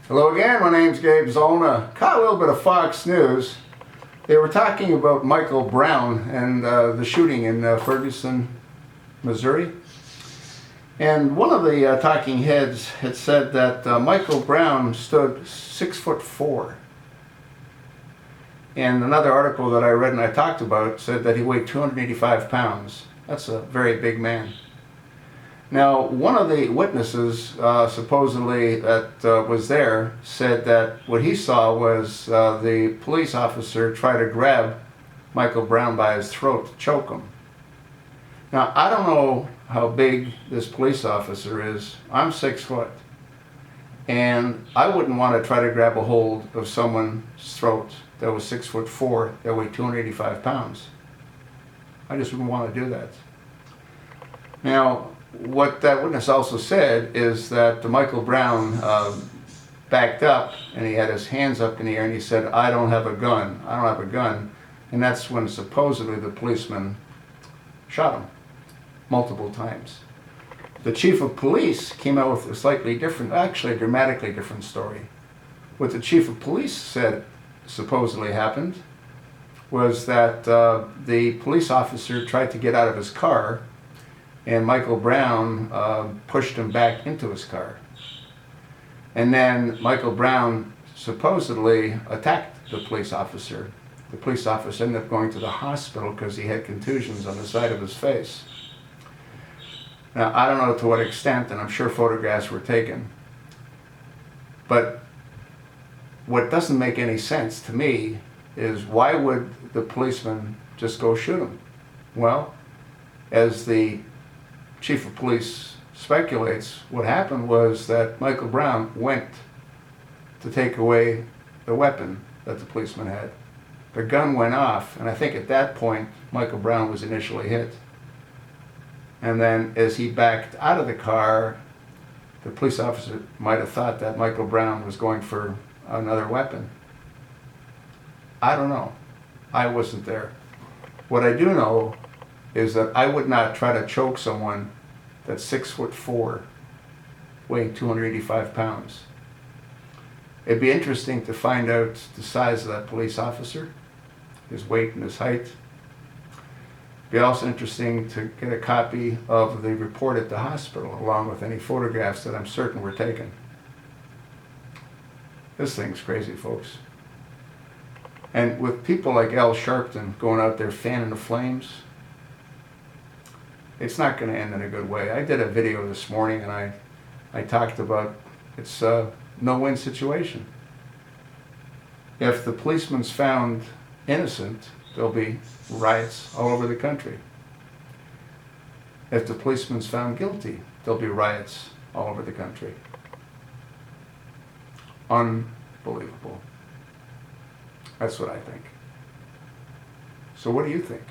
Hello again, my name's Gabe Zollner. Caught a little bit of Fox News. They were talking about Michael Brown and the shooting in Ferguson, Missouri. And one of the talking heads had said that Michael Brown stood 6'4". And another article that I read and I talked about said that he weighed 285 pounds. That's a very big man. Now, one of the witnesses, supposedly that was there, said that what he saw was the police officer try to grab Michael Brown by his throat to choke him. Now, I don't know how big this police officer is. I'm 6 foot. And I wouldn't want to try to grab a hold of someone's throat that was 6'4", that weighed 285 pounds. I just wouldn't want to do that. Now, what that witness also said is that Michael Brown backed up and he had his hands up in the air and he said, "I don't have a gun, I don't have a gun." And that's when supposedly the policeman shot him multiple times. The chief of police came out with a slightly different, actually a dramatically different story. What the chief of police said supposedly happened was that the police officer tried to get out of his car and Michael Brown pushed him back into his car. And then Michael Brown supposedly attacked the police officer. The police officer ended up going to the hospital because he had contusions on the side of his face. Now, I don't know to what extent, and I'm sure photographs were taken, but what doesn't make any sense to me is why would the policeman just go shoot him? Well, as the chief of police speculates, what happened was that Michael Brown went to take away the weapon that the policeman had. The gun went off, and I think at that point Michael Brown was initially hit. And then as he backed out of the car, the police officer might have thought that Michael Brown was going for another weapon. I don't know. I wasn't there. What I do know is that I would not try to choke someone that's 6'4", weighing 285 pounds. It'd be interesting to find out the size of that police officer, his weight and his height. It'd be also interesting to get a copy of the report at the hospital, along with any photographs that I'm certain were taken. This thing's crazy, folks. And with people like Al Sharpton going out there fanning the flames, it's not going to end in a good way. I did a video this morning and I talked about it's a no-win situation. If the policeman's found innocent, there'll be riots all over the country. If the policeman's found guilty, there'll be riots all over the country. Unbelievable. That's what I think. So what do you think?